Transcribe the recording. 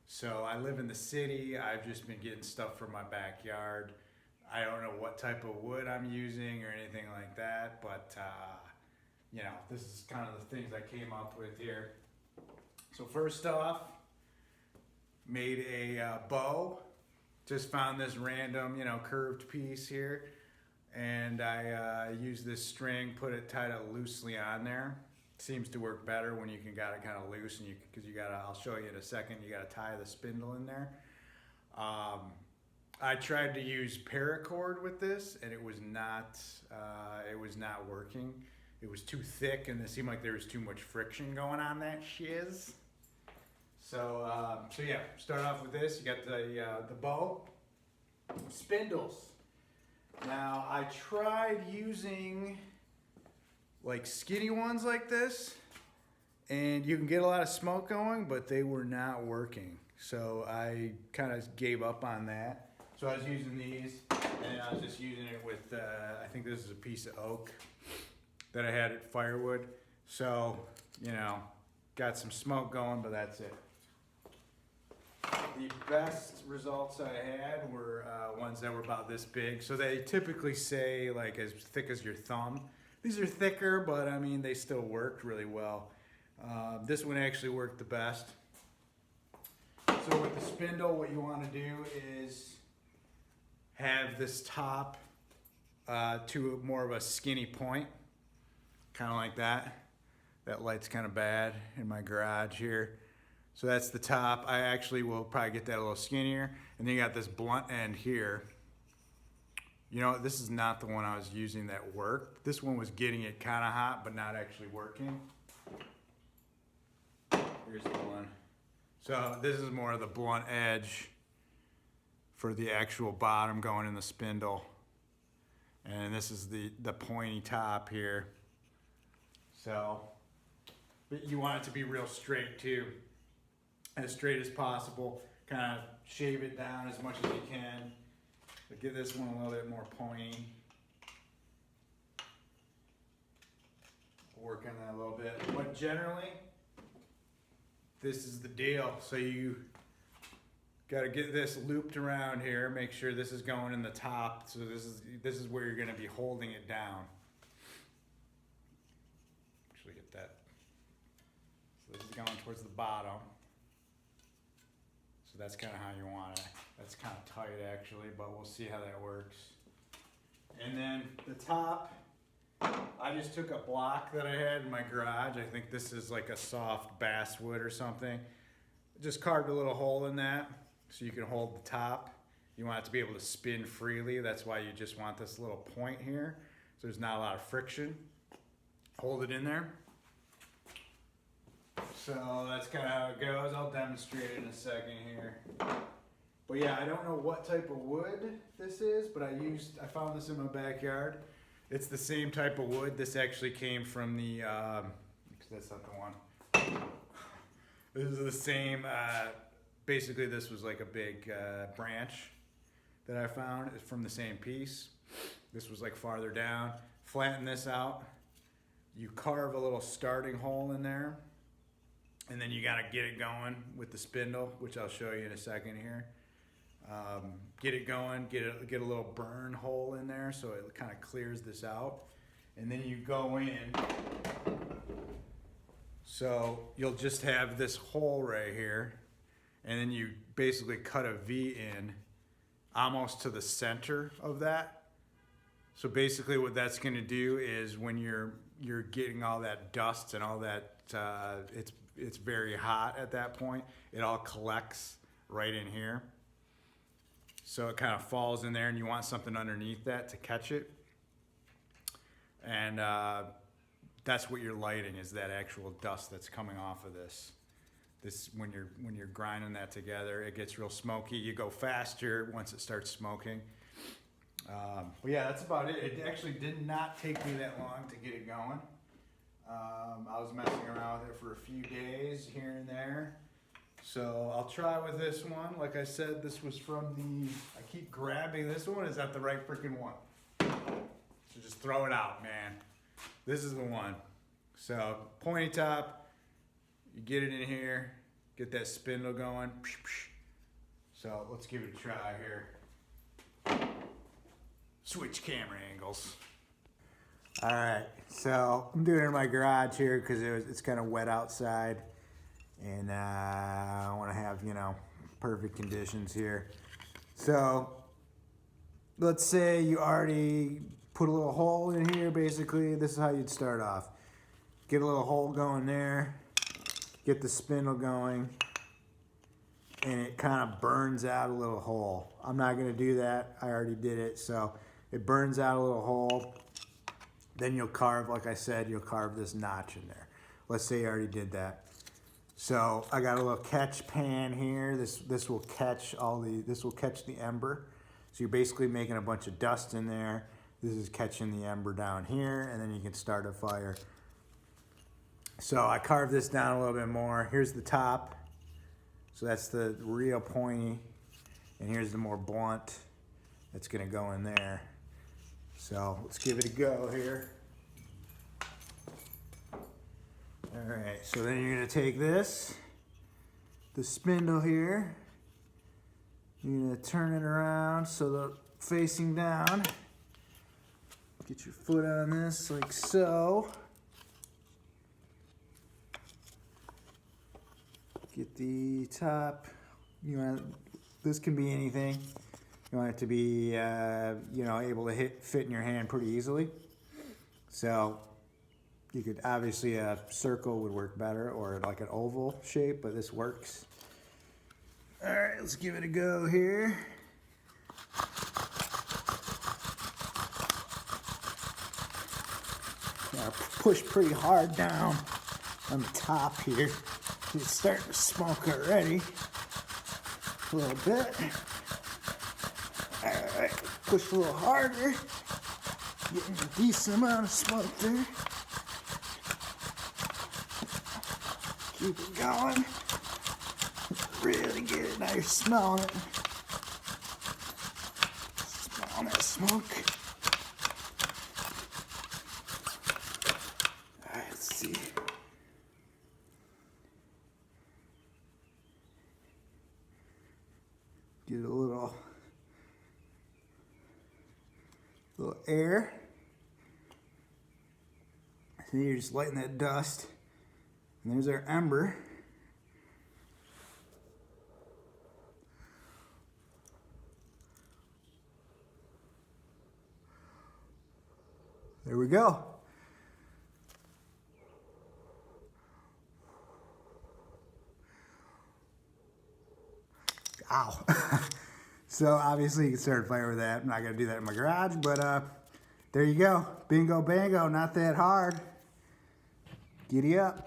So I live in the city. I've just been getting stuff from my backyard. I don't know what type of wood I'm using or anything like that, but this is kind of the things I came up with here. So first off, made a bow. Just found this random, curved piece here, and I used this string, tied it loosely on there. Seems to work better when you got it kind of loose, and because you gotta. I'll show you in a second. You gotta tie the spindle in there. I tried to use paracord with this, and it was not. It was not working. It was too thick, and it seemed like there was too much friction going on that shiz. So yeah, start off with this. You got the bow, spindles. Now I tried using like skinny ones like this, and you can get a lot of smoke going, but they were not working. So I kind of gave up on that. So I was using these, and I was just using it with, I think this is a piece of oak that I had at firewood. So, got some smoke going, but that's it. The best results I had were ones that were about this big. So they typically say like as thick as your thumb. These are thicker, but I mean, they still worked really well. This one actually worked the best. So with the spindle, what you want to do is have this top to more of a skinny point, kind of like that. That light's kind of bad in my garage here. So that's the top. I actually will probably get that a little skinnier. And then you got this blunt end here. This is not the one I was using that worked. This one was getting it kind of hot, but not actually working. Here's the one. So this is more of the blunt edge for the actual bottom going in the spindle. And this is the pointy top here. So, but you want it to be real straight too. As straight as possible. Kind of shave it down as much as you can. But give this one a little bit more pointy. Work on that a little bit. But generally, this is the deal. So you got to get this looped around here. Make sure this is going in the top. So this is where you're going to be holding it down. Actually get that. So this is going towards the bottom. So that's kind of how you want it. That's kind of tight actually, but we'll see how that works. And then the top, I just took a block that I had in my garage. I think this is like a soft basswood or something. Just carved a little hole in that so you can hold the top. You want it to be able to spin freely. That's why you just want this little point here. So there's not a lot of friction. Hold it in there. So that's kind of how it goes. I'll demonstrate it in a second here. But yeah, I don't know what type of wood this is, but I found this in my backyard. It's the same type of wood. This actually came from the, that's not the one. This is the same, basically this was like a big branch that I found. It's from the same piece. This was like farther down. Flatten this out. You carve a little starting hole in there. And then you got to get it going with the spindle, which I'll show you in a second here. Get it going, get a little burn hole in there so it kind of clears this out. And then you go in. So you'll just have this hole right here. And then you basically cut a V in almost to the center of that. So basically what that's going to do is when you're getting all that dust and all that, it's very hot at that point. It all collects right in here. So it kind of falls in there and you want something underneath that to catch it. And that's what you're lighting, is that actual dust that's coming off of this. When you're grinding that together, it gets real smoky. You go faster once it starts smoking. But yeah, that's about it. It actually did not take me that long to get it going. I was messing around with it for a few days here and there. So I'll try with this one. Like I said, this was from I keep grabbing this one. Is that the right freaking one? So just throw it out, man. This is the one. So pointy top, you get it in here, get that spindle going. So let's give it a try here. Switch camera angles. All right, so I'm doing it in my garage here because it's kind of wet outside, and I want to have, you know, perfect conditions here. So let's say you already put a little hole in here. Basically, this is how you'd start off. Get a little hole going there, get the spindle going, and it kind of burns out a little hole. I'm not gonna do that, I already did it. So it burns out a little hole. Then you'll carve, like I said, you'll carve this notch in there. Let's say you already did that. So I got a little catch pan here. This will catch the ember. So you're basically making a bunch of dust in there. This is catching the ember down here, and then you can start a fire. So I carved this down a little bit more. Here's the top. So that's the real pointy, and here's the more blunt that's gonna go in there. So let's give it a go here. All right, so then you're gonna take this, the spindle here, you're gonna turn it around so the facing down. Get your foot on this like so. Get the top, this can be anything. You want it to be, you know, able to fit in your hand pretty easily. So you could, obviously a circle would work better, or like an oval shape, but this works. All right, let's give it a go here. Now push pretty hard down on the top here. It's starting to smoke already. A little bit. Alright, push a little harder. Getting a decent amount of smoke there. Keep it going. Really get it. Now you're smelling it. Smelling that smoke. Alright, let's see. Get a little air. So you're just lighting that dust. And there's our ember. There we go. Ow. So obviously you can start a fire with that. I'm not gonna do that in my garage, but there you go. Bingo bango, not that hard. Giddy up.